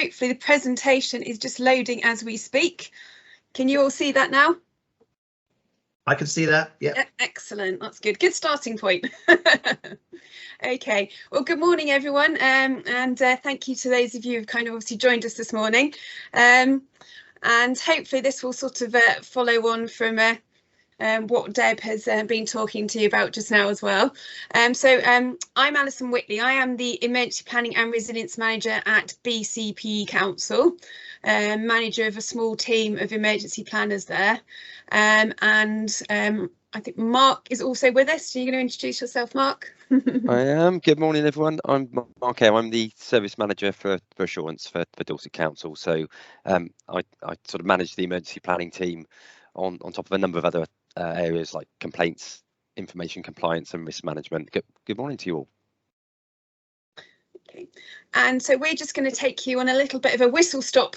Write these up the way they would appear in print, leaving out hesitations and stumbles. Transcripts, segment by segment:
Hopefully the presentation is just loading as we speak. Can you all see that now? I can see that, yeah. Excellent, that's good. Good starting point. Okay, well, good morning, everyone, and thank you to those of you who've kind of obviously joined us this morning. And hopefully this will sort of follow on from what Deb has been talking to you about just now as well. I'm Alison Whitley. I am the Emergency Planning and Resilience Manager at BCP Council, manager of a small team of emergency planners there. I think Mark is also with us. Are you going to introduce yourself, Mark? I am. Good morning, everyone. I'm Mark Hare. I'm the service manager for assurance for Dorset Council. So I sort of manage the emergency planning team on top of a number of other areas like complaints, information compliance and risk management. Good morning to you all. Okay, and so we're just going to take you on a little bit of a whistle stop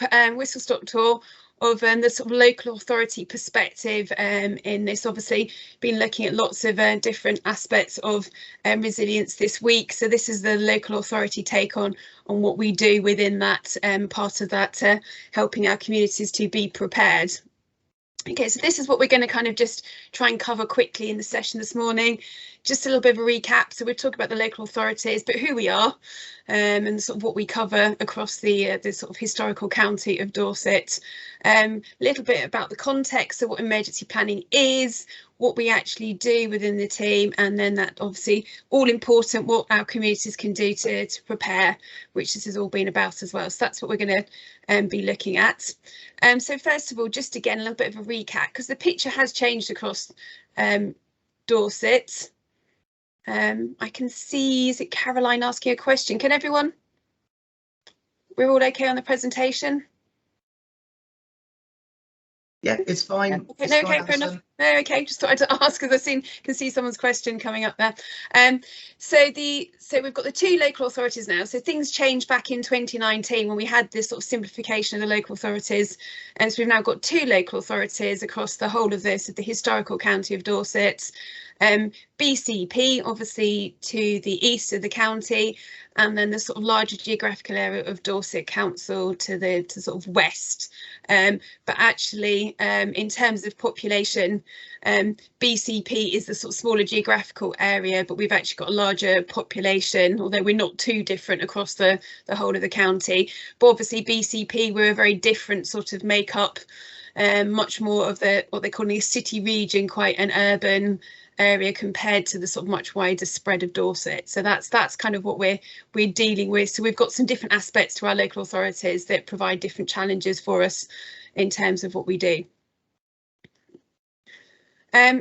tour of the sort of local authority perspective in this. Obviously been looking at lots of different aspects of resilience this week, so this is the local authority take on what we do within that part of that, helping our communities to be prepared. Okay, so this is what we're going to kind of just try and cover quickly in the session this morning. Just a little bit of a recap. So we'll talk about the local authorities, but who we are and sort of what we cover across the sort of historical county of Dorset. A little bit about the context of what emergency planning is, what we actually do within the team, and then that obviously all important what our communities can do to prepare, which this has all been about as well. So that's what we're going to be looking at. So first of all, just again a little bit of a recap, because the picture has changed across Dorset. I can see, is it Caroline asking a question? Can everyone? We're all okay on the presentation? Yeah, it's fine. Okay, it's no, fine, okay, fair enough. Alison. No, okay, just thought I'd ask because can see someone's question coming up there. So we've got the two local authorities now. So things changed back in 2019 when we had this sort of simplification of the local authorities, and so we've now got two local authorities across the whole of this, of the historical county of Dorset. BCP obviously to the east of the county, and then the sort of larger geographical area of Dorset Council to sort of west. But actually in terms of population, BCP is the sort of smaller geographical area, but we've actually got a larger population, although we're not too different across the whole of the county. But obviously BCP, we're a very different sort of makeup, much more of what they call a city region, quite an urban area compared to the sort of much wider spread of Dorset. So that's kind of what we're dealing with. So we've got some different aspects to our local authorities that provide different challenges for us in terms of what we do.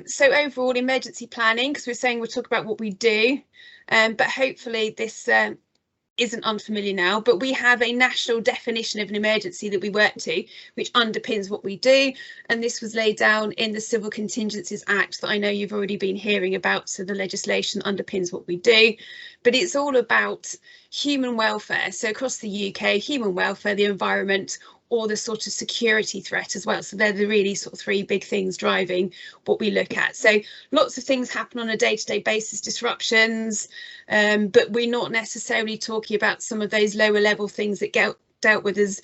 So overall emergency planning, because we're saying we'll talk about what we do, but hopefully this isn't unfamiliar now, but we have a national definition of an emergency that we work to, which underpins what we do, and this was laid down in the Civil Contingencies Act that I know you've already been hearing about. So the legislation underpins what we do, but it's all about human welfare. So across the UK, human welfare, the environment, or the sort of security threat as well. So they're the really sort of three big things driving what we look at. So lots of things happen on a day-to-day basis, disruptions, but we're not necessarily talking about some of those lower level things that get dealt with as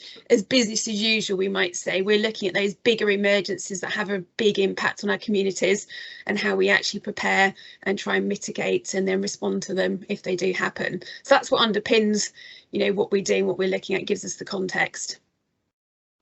business as usual, we might say. We're looking at those bigger emergencies that have a big impact on our communities and how we actually prepare and try and mitigate and then respond to them if they do happen. So that's what underpins, you know, what we do and what we're looking at, gives us the context.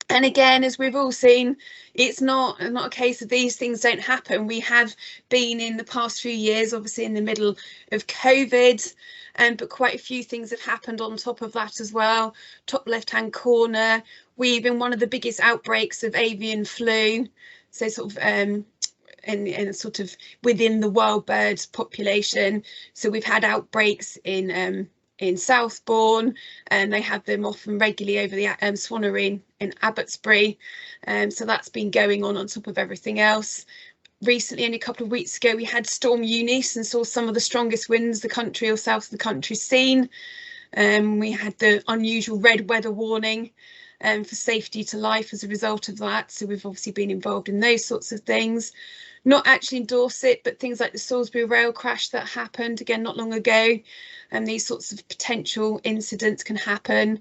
And again, as we've all seen, it's not a case of these things don't happen. We have been in the past few years, obviously in the middle of COVID, but quite a few things have happened on top of that as well. Top left-hand corner, we've been one of the biggest outbreaks of avian flu. So sort of in sort of within the wild bird population. So we've had outbreaks in Southbourne, and they have them often regularly over the Swanarine in Abbotsbury. So that's been going on top of everything else. Recently, only a couple of weeks ago, we had Storm Eunice and saw some of the strongest winds the country or south of the country seen. We had the unusual red weather warning for safety to life as a result of that. So we've obviously been involved in those sorts of things. Not actually in Dorset, but things like the Salisbury rail crash that happened again not long ago, and these sorts of potential incidents can happen.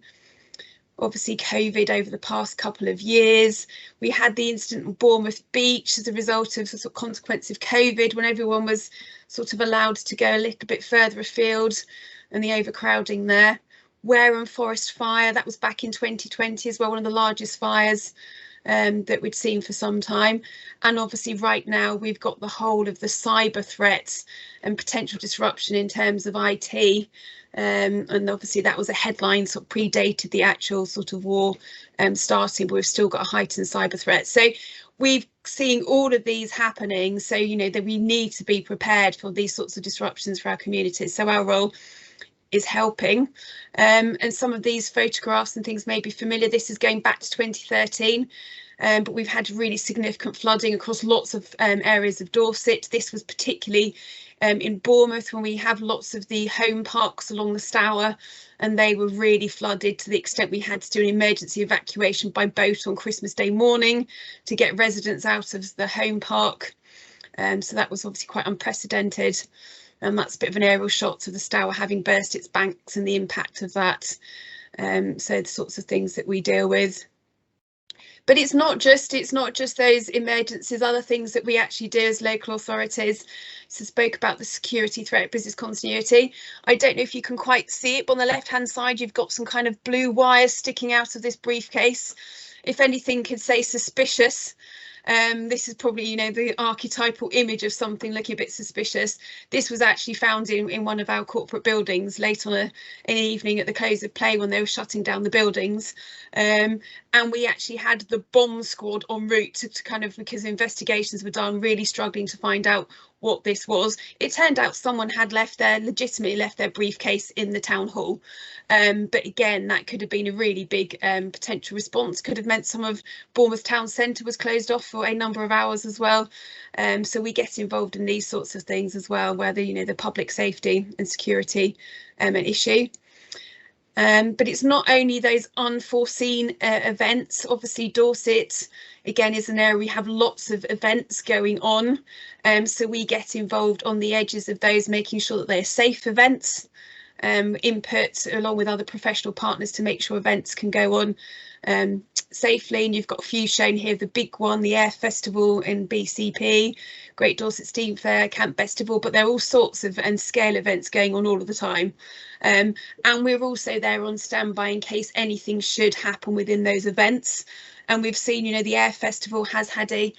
obviously COVID over the past couple of years. We had the incident in Bournemouth Beach as a result of the sort of consequence of COVID, when everyone was sort of allowed to go a little bit further afield, and the overcrowding there. Wareham Forest Fire, that was back in 2020 as well, one of the largest fires that we'd seen for some time. And obviously right now we've got the whole of the cyber threats and potential disruption in terms of IT. And obviously that was a headline sort of predated the actual sort of war starting, but we've still got a heightened cyber threat. So we've seen all of these happening. So, you know, that we need to be prepared for these sorts of disruptions for our communities. So our role is helping. And some of these photographs and things may be familiar. This is going back to 2013. But we've had really significant flooding across lots of areas of Dorset. This was particularly in Bournemouth, when we have lots of the home parks along the Stour, and they were really flooded to the extent we had to do an emergency evacuation by boat on Christmas Day morning to get residents out of the home park. So that was obviously quite unprecedented. And that's a bit of an aerial shot of the Stour having burst its banks and the impact of that. So the sorts of things that we deal with. But it's not just those emergencies, other things that we actually do as local authorities. So spoke about the security threat, business continuity. I don't know if you can quite see it, but on the left hand side you've got some kind of blue wires sticking out of this briefcase. If anything could say suspicious. This is probably, you know, the archetypal image of something looking a bit suspicious. This was actually found in one of our corporate buildings late on an evening at the close of play when they were shutting down the buildings. And we actually had the bomb squad en route to kind of, because investigations were done, really struggling to find out what this was. It turned out someone had legitimately left their briefcase in the town hall. But again, that could have been a really big potential response. Could have meant some of Bournemouth town centre was closed off for a number of hours as well. So we get involved in these sorts of things as well, where the public safety and security an issue. But it's not only those unforeseen events. Obviously Dorset again is an area we have lots of events going on, so we get involved on the edges of those, making sure that they're safe events, input along with other professional partners to make sure events can go on safely. And you've got a few shown here, the big one, the Air Festival in BCP, Great Dorset Steam Fair, Camp Festival, but there are all sorts of scale events going on all of the time. And we're also there on standby in case anything should happen within those events. And we've seen, you know, the Air Festival has had a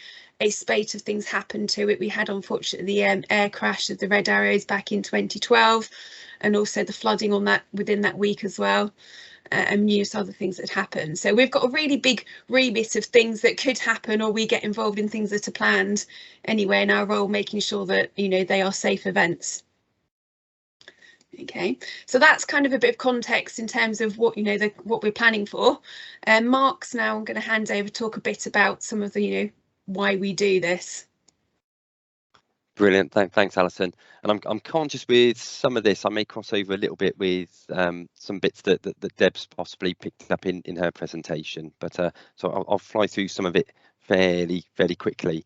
spate of things happen to it. We had, unfortunately, the air crash of the Red Arrows back in 2012, and also the flooding on that within that week as well. And numerous other things that happen. So we've got a really big remit of things that could happen, or we get involved in things that are planned anyway in our role, making sure that, you know, they are safe events. Okay, so that's kind of a bit of context in terms of what, you know, what we're planning for. Mark's now going to hand over, talk a bit about some of the, you know, why we do this. Brilliant, thanks Alison. And I'm conscious with some of this I may cross over a little bit with some bits that Deb's possibly picked up in her presentation, but so I'll fly through some of it fairly quickly.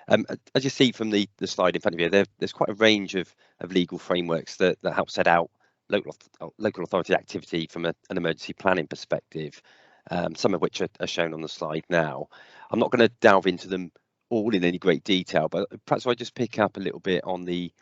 As you see from the slide in front of you, there's quite a range of legal frameworks that help set out local authority activity from an emergency planning perspective, some of which are shown on the slide now. I'm not going to delve into them all in any great detail, but perhaps I just pick up a little bit on the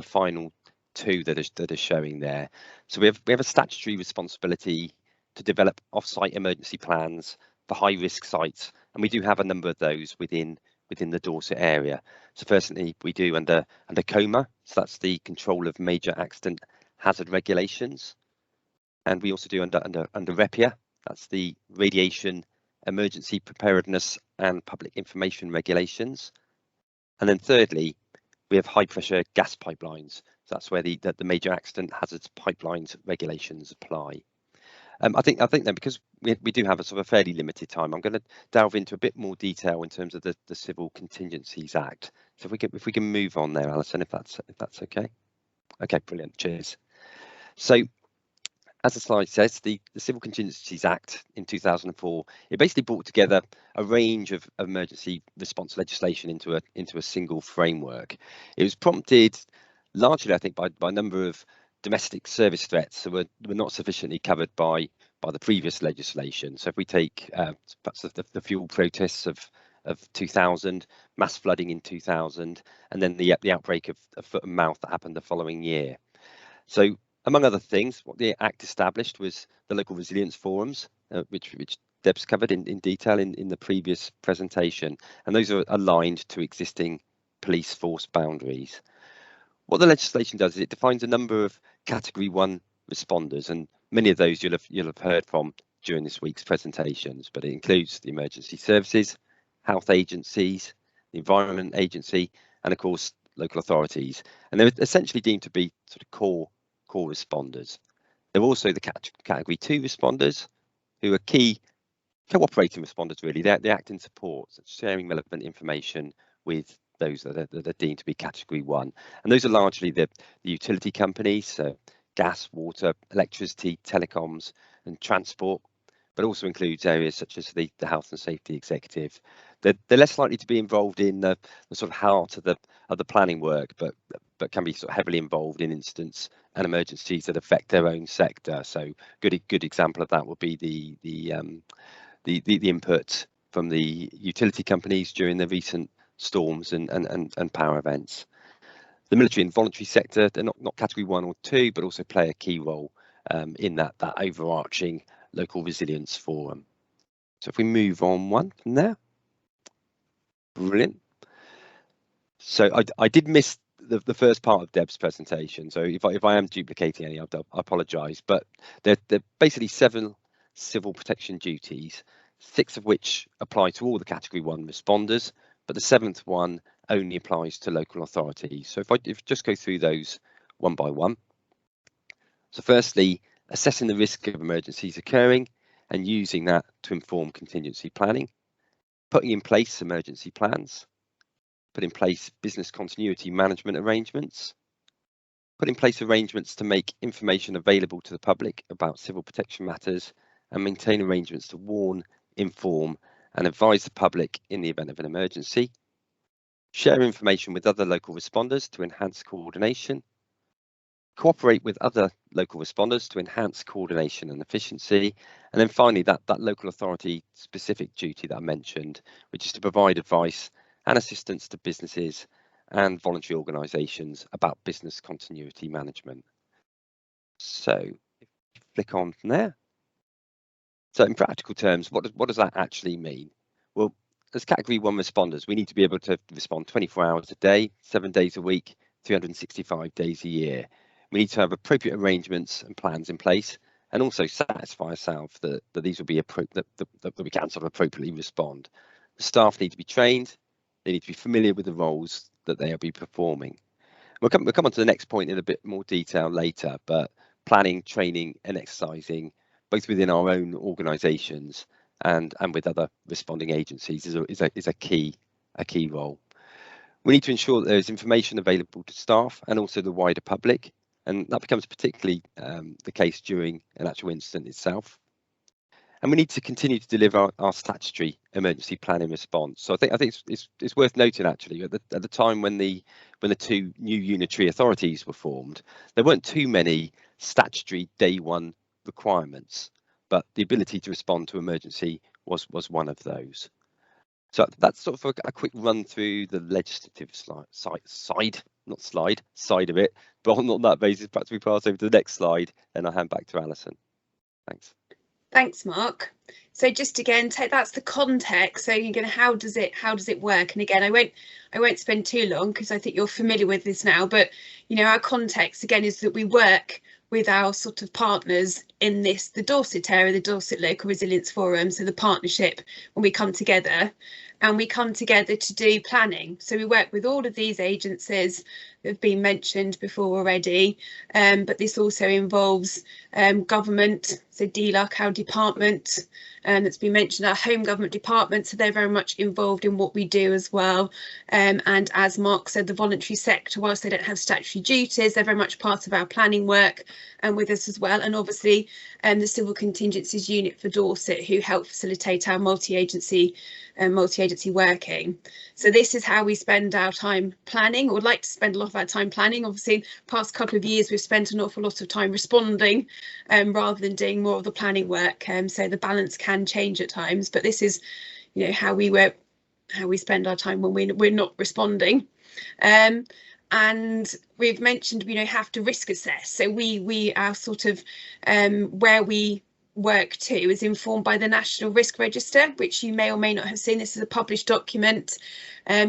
final two that are showing there. So we have a statutory responsibility to develop off-site emergency plans for high-risk sites, and we do have a number of those within the Dorset area. So firstly, we do under COMA, so that's the Control of Major Accident Hazard Regulations, and we also do under REPIA, that's the Radiation Emergency Preparedness and Public Information Regulations. And then thirdly, we have high pressure gas pipelines. So that's where the Major Accident Hazards Pipelines regulations apply. I think then, because we do have a sort of a fairly limited time, I'm going to delve into a bit more detail in terms of the Civil Contingencies Act. So if we can move on there, Alison, if that's okay. Okay, brilliant. Cheers. So, as the slide says, the Civil Contingencies Act in 2004, it basically brought together a range of emergency response legislation into a single framework. It was prompted largely, I think, by a number of domestic service threats that were not sufficiently covered by by the previous legislation. So if we take perhaps the fuel protests of 2000, mass flooding in 2000, and then the outbreak of foot and mouth that happened the following year. So among other things, what the Act established was the local resilience forums, which Deb's covered in detail in the previous presentation, and those are aligned to existing police force boundaries. What the legislation does is it defines a number of Category 1 responders, and many of those you'll have heard from during this week's presentations, but it includes the emergency services, health agencies, the Environment Agency, and of course local authorities, and they're essentially deemed to be sort of core responders. They're also the Category 2 responders, who are key cooperating responders. Really, they act in support, sharing relevant information with those that are deemed to be Category 1, and those are largely the utility companies, so gas, water, electricity, telecoms, and transport, but also includes areas such as the health and safety executive. They're less likely to be involved in the sort of heart of the planning work, but can be sort of heavily involved in incidents and emergencies that affect their own sector. So good example of that would be the input from the utility companies during the recent storms and power events. The military and voluntary sector, they're not Category 1 or 2, but also play a key role in that overarching local resilience forum. So if we move on one from there, brilliant. So I did miss the first part of Deb's presentation, so if I am duplicating any, I apologise, but they're basically 7 civil protection duties, 6 of which apply to all the Category 1 responders, but the 7th one only applies to local authorities. So if I just go through those one by one. So firstly, assessing the risk of emergencies occurring and using that to inform contingency planning, putting in place emergency plans, put in place business continuity management arrangements, put in place arrangements to make information available to the public about civil protection matters, and maintain arrangements to warn, inform, and advise the public in the event of an emergency, share information with other local responders to enhance coordination, cooperate with other local responders to enhance coordination and efficiency, and then finally that local authority specific duty that I mentioned, which is to provide advice and assistance to businesses and voluntary organisations about business continuity management. So if you flick on from there. So in practical terms, what does that actually mean? Well, as Category 1 responders, we need to be able to respond 24 hours a day, 7 days a week, 365 days a year. We need to have appropriate arrangements and plans in place, and also satisfy ourselves that these will be that we can sort of appropriately respond. The staff need to be trained. They need to be familiar with the roles that they will be performing. We'll come on to the next point in a bit more detail later, but planning, training, and exercising, both within our own organisations and with other responding agencies, is a key role. We need to ensure that there's information available to staff and also the wider public, and that becomes particularly the case during an actual incident itself. And we need to continue to deliver our statutory emergency planning response. So I think it's worth noting actually at the time when the 2 new unitary authorities were formed, there weren't too many statutory day 1 requirements, but the ability to respond to emergency was one of those. So that's sort of a quick run through the legislative side of it. But on that basis, perhaps we pass over to the next slide, and I'll hand back to Alison. Thanks. Thanks, Mark. So just again, that's the context. So you're going to how does it work? And again, I won't spend too long because I think you're familiar with this now. But you know, our context again is that we work with our sort of partners in the Dorset area, the Dorset Local Resilience Forum. So the partnership, when we come together, and we come together to do planning. So we work with all of these agencies that have been mentioned before already, but this also involves government, so DLUC, our department, that's been mentioned, our home government department, so they're very much involved in what we do as well. And as Mark said, the voluntary sector, whilst they don't have statutory duties, they're very much part of our planning work and with us as well. And obviously the Civil Contingencies Unit for Dorset, who help facilitate our multi-agency working. So this is how we spend our time planning, or would like to spend a lot of our time planning. Obviously, the past couple of years we've spent an awful lot of time responding rather than doing more of the planning work. So the balance can change at times, but this is, you know, how we spend our time when we're not responding. And we've mentioned, you know, have to risk assess. So we are sort of where we work to is informed by the National Risk Register, which you may or may not have seen. This is a published document,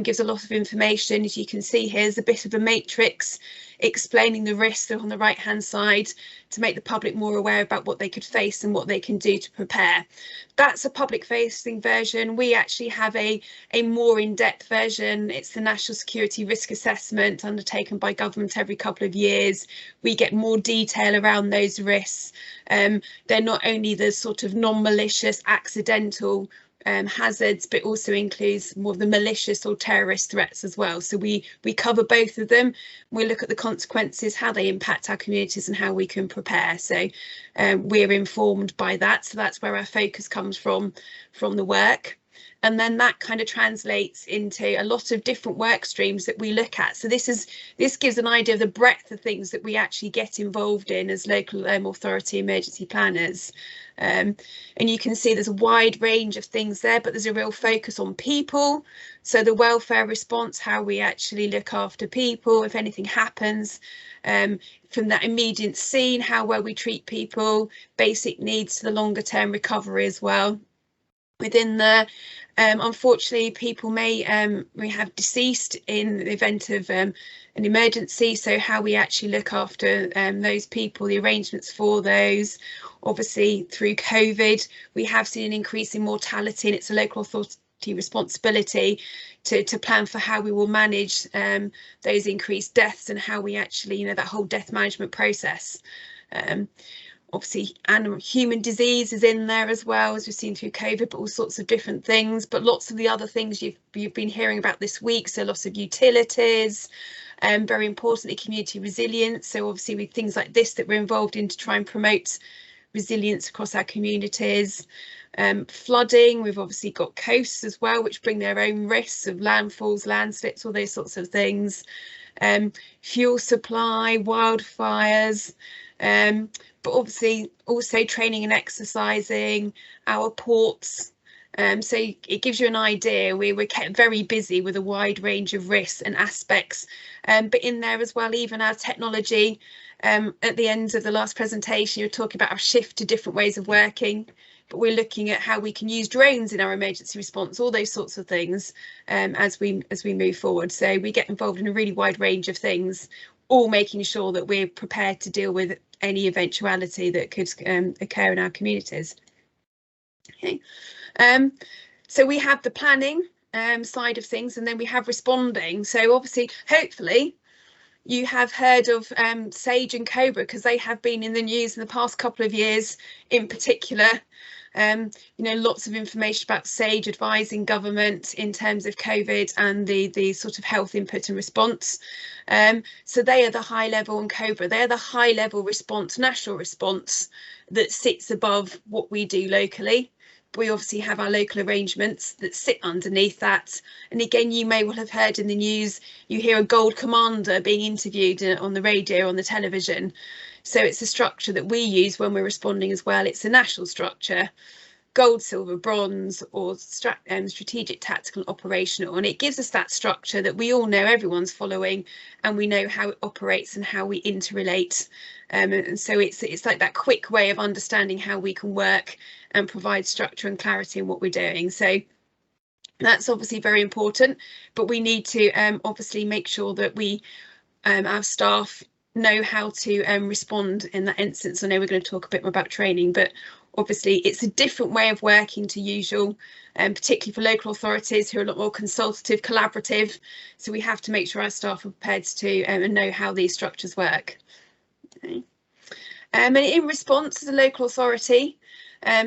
gives a lot of information. As you can see, here's a bit of a matrix explaining the risks on the right hand side to make the public more aware about what they could face and what they can do to prepare. That's a public facing version. We actually have a more in-depth version. It's the National Security Risk Assessment undertaken by government every couple of years. We get more detail around those risks. They're not only the sort of non-malicious accidental hazards, but also includes more of the malicious or terrorist threats as well. So we cover both of them. We look at the consequences, how they impact our communities and how we can prepare. So we're informed by that. So that's where our focus comes from the work. And then that kind of translates into a lot of different work streams that we look at. So this gives an idea of the breadth of things that we actually get involved in as local authority emergency planners. And you can see there's a wide range of things there, but there's a real focus on people. So the welfare response, how we actually look after people if anything happens, from that immediate scene, how well we treat people, basic needs to the longer term recovery as well. Within there, unfortunately, people may we have deceased in the event of an emergency, so how we actually look after those people, the arrangements for those. Obviously, through COVID, we have seen an increase in mortality, and it's a local authority responsibility to plan for how we will manage those increased deaths and how we actually, you know, that whole death management process. Obviously, animal human disease is in there as well, as we've seen through COVID, but all sorts of different things. But lots of the other things you've been hearing about this week, so loss of utilities, very importantly, community resilience. So obviously with things like this that we're involved in to try and promote resilience across our communities. Flooding, we've obviously got coasts as well, which bring their own risks of landfalls, landslips, all those sorts of things. Fuel supply, wildfires. But obviously also training and exercising, our ports. So it gives you an idea. We're kept very busy with a wide range of risks and aspects, but in there as well, even our technology. At the end of the last presentation, you were talking about our shift to different ways of working, but we're looking at how we can use drones in our emergency response, all those sorts of things as we move forward. So we get involved in a really wide range of things, all making sure that we're prepared to deal with any eventuality that could occur in our communities. Okay, so we have the planning side of things, and then we have responding. So obviously, hopefully, you have heard of SAGE and COBRA, because they have been in the news in the past couple of years in particular. You know, lots of information about SAGE advising government in terms of COVID and the sort of health input and response. So they are the high level, and COBRA, they're the high level response, national response that sits above what we do locally. We obviously have our local arrangements that sit underneath that. And again, you may well have heard in the news, you hear a gold commander being interviewed on the radio, on the television. So it's a structure that we use when we're responding as well. It's a national structure, gold, silver, bronze, or strategic, tactical, and operational. And it gives us that structure that we all know everyone's following, and we know how it operates and how we interrelate. And so it's like that quick way of understanding how we can work and provide structure and clarity in what we're doing. So that's obviously very important, but we need to obviously make sure that we our staff know how to respond in that instance. I know we're going to talk a bit more about training, but obviously it's a different way of working to usual, particularly for local authorities who are a lot more consultative, collaborative. So we have to make sure our staff are prepared to and know how these structures work. Okay. And in response to the local authority,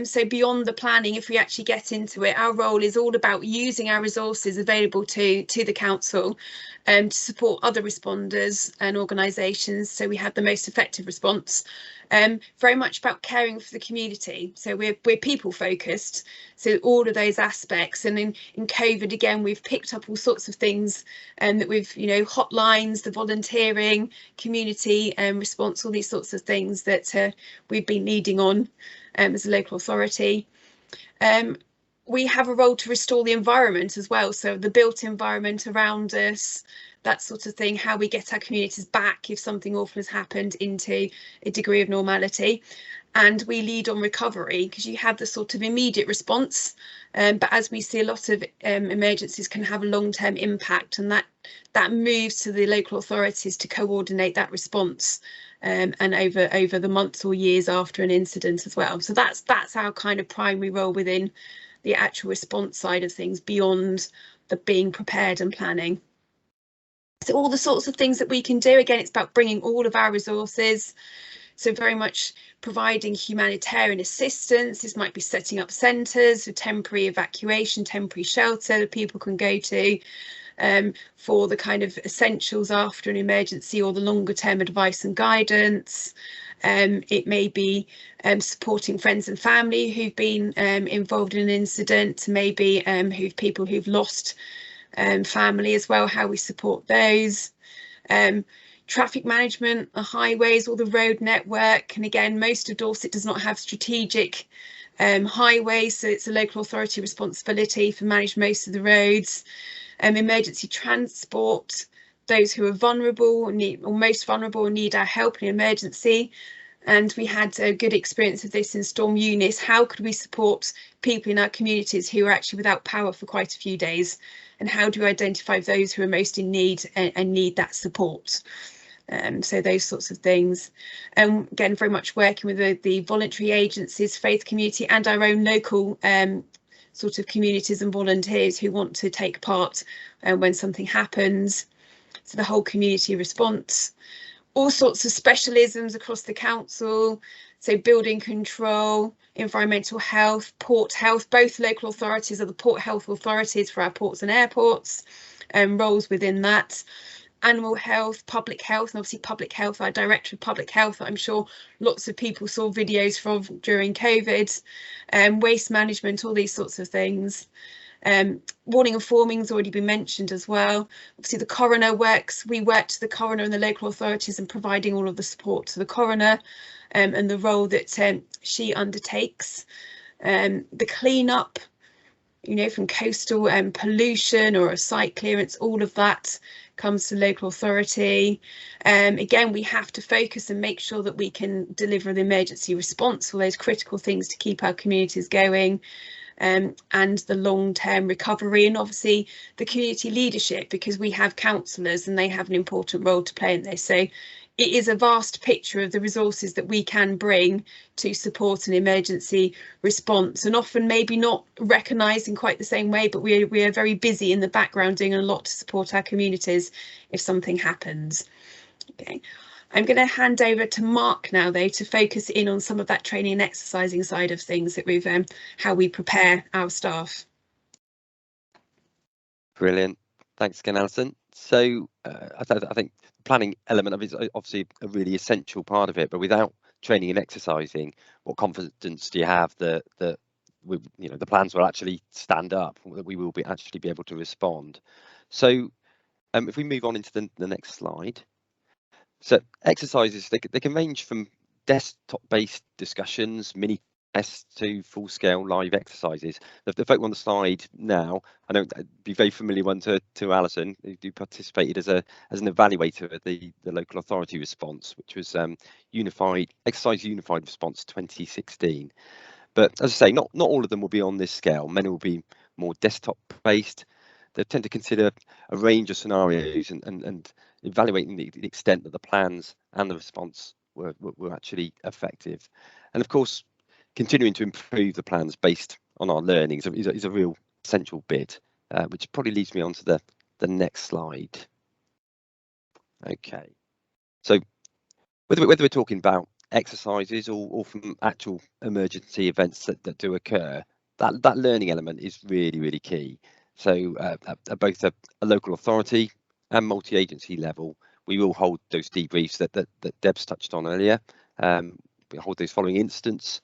So beyond the planning, if we actually get into it, our role is all about using our resources available to the council to support other responders and organisations, so we have the most effective response. Very much about caring for the community, so we're people focused, so all of those aspects. And in COVID, again, we've picked up all sorts of things that we've, you know, hotlines, the volunteering, community response, all these sorts of things that we've been leading on as a local authority. We have a role to restore the environment as well, so the built environment around us, that sort of thing, how we get our communities back if something awful has happened into a degree of normality. And we lead on recovery, because you have the sort of immediate response, but as we see, a lot of emergencies can have a long-term impact, and that moves to the local authorities to coordinate that response and over the months or years after an incident as well. So that's our kind of primary role within the actual response side of things, beyond the being prepared and planning. So all the sorts of things that we can do, again, it's about bringing all of our resources. So very much providing humanitarian assistance. This might be setting up centres for temporary evacuation, temporary shelter that people can go to for the kind of essentials after an emergency, or the longer term advice and guidance. It may be supporting friends and family who've been involved in an incident, maybe people who've lost family as well, how we support those. Traffic management, the highways, or the road network. And again, most of Dorset does not have strategic highways, so it's a local authority responsibility for manage most of the roads. Emergency transport, those who are vulnerable or most vulnerable and need our help in emergency. And we had a good experience of this in Storm Eunice. How could we support people in our communities who are actually without power for quite a few days? And how do we identify those who are most in need and need that support? So those sorts of things. Again, very much working with the voluntary agencies, faith community, and our own local sort of communities and volunteers who want to take part when something happens. So the whole community response. All sorts of specialisms across the council, so building control, environmental health, port health. Both local authorities are the port health authorities for our ports and airports, roles within that. Animal health, public health, and obviously public health, our director of public health, I'm sure lots of people saw videos from during COVID. Waste management, all these sorts of things. Warning and forming has already been mentioned as well. Obviously the coroner works, we work to the coroner and the local authorities and providing all of the support to the coroner and the role that she undertakes. The clean-up, you know, from coastal pollution or a site clearance, all of that comes to local authority. Again, we have to focus and make sure that we can deliver the emergency response for those critical things to keep our communities going. And the long-term recovery, and obviously the community leadership, because we have councillors and they have an important role to play in this. So it is a vast picture of the resources that we can bring to support an emergency response, and often maybe not recognised in quite the same way, but we are very busy in the background doing a lot to support our communities if something happens. Okay. I'm going to hand over to Mark now, though, to focus in on some of that training and exercising side of things that we've how we prepare our staff. Brilliant. Thanks again, Alison. So I think the planning element of it is obviously a really essential part of it, but without training and exercising, what confidence do you have that we, you know, the plans will actually stand up, that we will actually be able to respond? So if we move on into the next slide. So exercises, they can range from desktop-based discussions, mini tests, to full-scale live exercises. The photo on the slide now, I know that'd be very familiar one to Alison, who participated as an evaluator of the local authority response, which was Exercise Unified Response 2016. But as I say, not all of them will be on this scale. Many will be more desktop-based. They tend to consider a range of scenarios and evaluating the extent that the plans and the response were actually effective. And of course, continuing to improve the plans based on our learnings is a real essential bit, which probably leads me on to the next slide. Okay, so whether we're talking about exercises or from actual emergency events that do occur, that learning element is really key. So at both a local authority and multi-agency level, we will hold those debriefs that Deb's touched on earlier. We hold those following instance.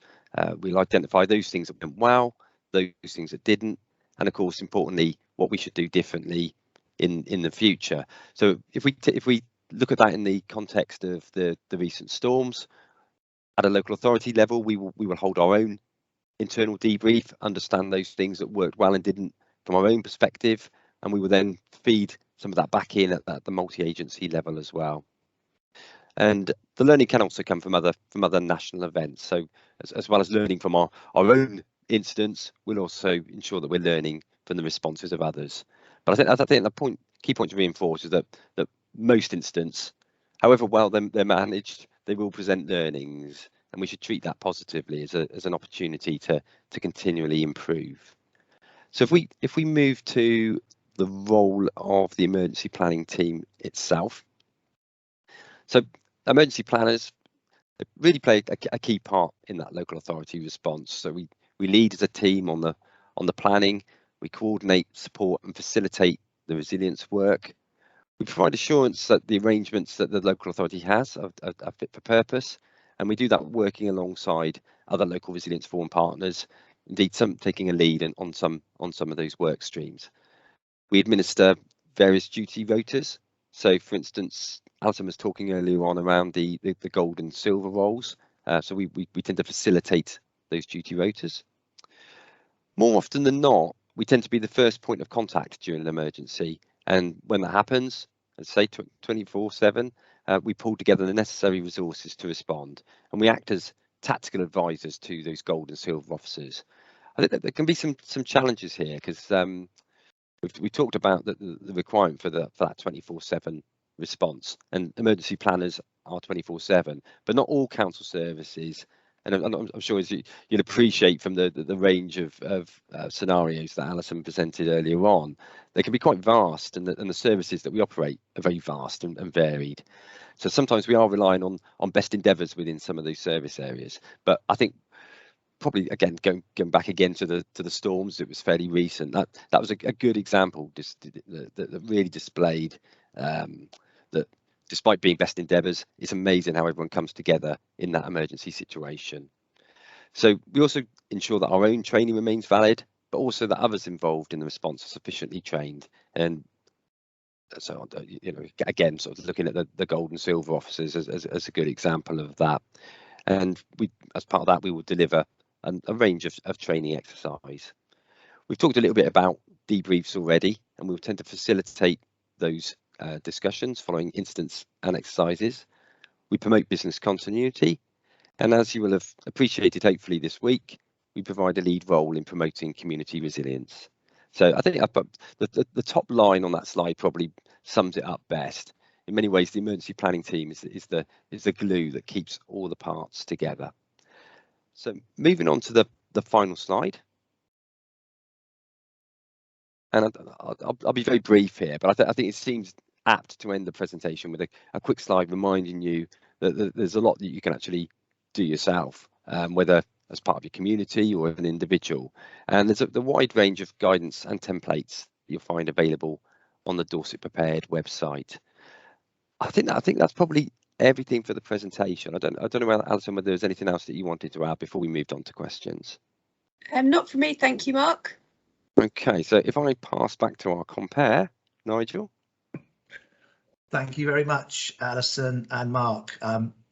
We'll identify those things that went well, those things that didn't, and of course, importantly, what we should do differently in the future. So if we look at that in the context of the recent storms, at a local authority level, we will hold our own internal debrief, understand those things that worked well and didn't from our own perspective, and we will then feed some of that back in at the multi-agency level as well. And the learning can also come from other national events. So as well as learning from our own instance, we'll also ensure that we're learning from the responses of others. But I think the key point to reinforce is that most instances, however well they're managed, they will present learnings, and we should treat that positively as an opportunity to continually improve. So if we move to the role of the emergency planning team itself, so emergency planners really play a key part in that local authority response. So we lead as a team on the planning, we coordinate, support and facilitate the resilience work. We provide assurance that the arrangements that the local authority has are fit for purpose, and we do that working alongside other local resilience forum partners, indeed some taking a lead on some of those work streams. We administer various duty rotas. So for instance, Alison was talking earlier on around the gold and silver roles. So we tend to facilitate those duty rotas. More often than not, we tend to be the first point of contact during an emergency. And when that happens, let's say 24/7, we pull together the necessary resources to respond. And we act as tactical advisors to those gold and silver officers. I think that there can be some challenges here because we talked about the requirement for that 24/7 response, and emergency planners are 24/7, but not all council services. And I'm sure as you'll appreciate from the range of scenarios that Alison presented earlier on, they can be quite vast, and the services that we operate are very vast and varied. So sometimes we are relying on best endeavours within some of those service areas. But I think probably again going back again to the storms, it was fairly recent. That was a good example that really displayed that despite being best endeavours, it's amazing how everyone comes together in that emergency situation. So we also ensure that our own training remains valid, but also that others involved in the response are sufficiently trained. And so, again, sort of looking at the gold and silver officers as a good example of that. And as part of that, we will deliver a range of training exercise. We've talked a little bit about debriefs already, and we'll tend to facilitate those discussions following incidents and exercises. We promote business continuity, and as you will have appreciated hopefully this week, we provide a lead role in promoting community resilience. So I think I've put the top line on that slide probably sums it up best. In many ways, the emergency planning team is the glue that keeps all the parts together. So moving on to the final slide. And I'll be very brief here, but I think it seems apt to end the presentation with a quick slide reminding you that there's a lot that you can actually do yourself, whether as part of your community or an individual. And there's the wide range of guidance and templates you'll find available on the Dorset Prepared website. I think that's probably everything for the presentation. I don't know, Alison, whether there's anything else that you wanted to add before we moved on to questions. Not for me, thank you, Mark. Okay, so if I pass back to our compare, Nigel. Thank you very much, Alison and Mark.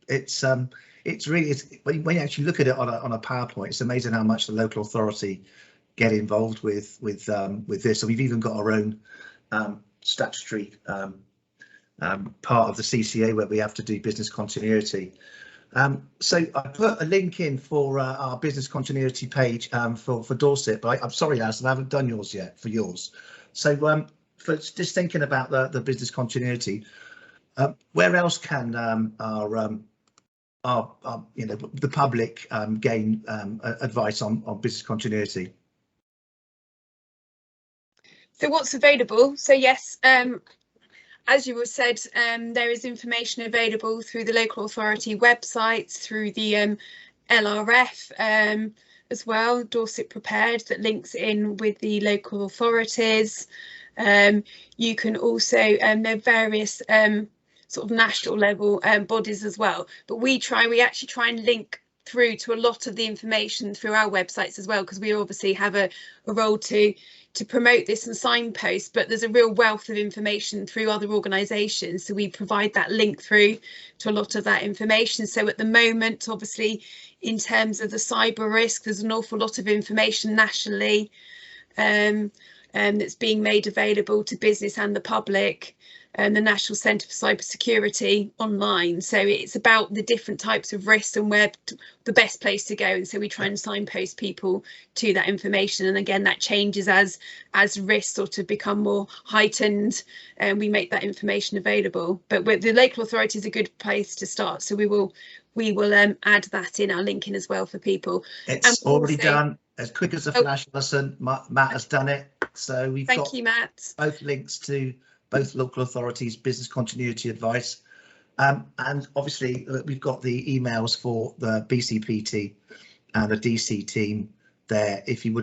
It's really when you actually look at it on a PowerPoint, it's amazing how much the local authority get involved with this. So we've even got our own statutory part of the CCA where we have to do business continuity. So I put a link in for our business continuity page for Dorset, but I'm sorry, Alison, I haven't done yours yet for yours. So for just thinking about the business continuity, where else can our the public gain advice on business continuity? So what's available? So yes, as you have said, there is information available through the local authority websites, through the LRF as well, Dorset Prepared, that links in with the local authorities. You can also, there are various sort of national level bodies as well, but we actually try and link through to a lot of the information through our websites as well, because we obviously have a role to promote this and signpost, but there's a real wealth of information through other organisations, so we provide that link through to a lot of that information. So at the moment, obviously, in terms of the cyber risk, there's an awful lot of information nationally that's being made available to business and the public, and the National Centre for Cyber Security online. So it's about the different types of risks and where the best place to go, and so we try and signpost people to that information. And again, that changes as risks sort of become more heightened, and we make that information available. But the local authority is a good place to start, so we will add that in our linking as well for people. It's already done as quick as a flash. Listen, Matt has done it, so we've got thank you, Matt. Both links to both local authorities' business continuity advice, and obviously we've got the emails for the BCP team and the DC team there, if you would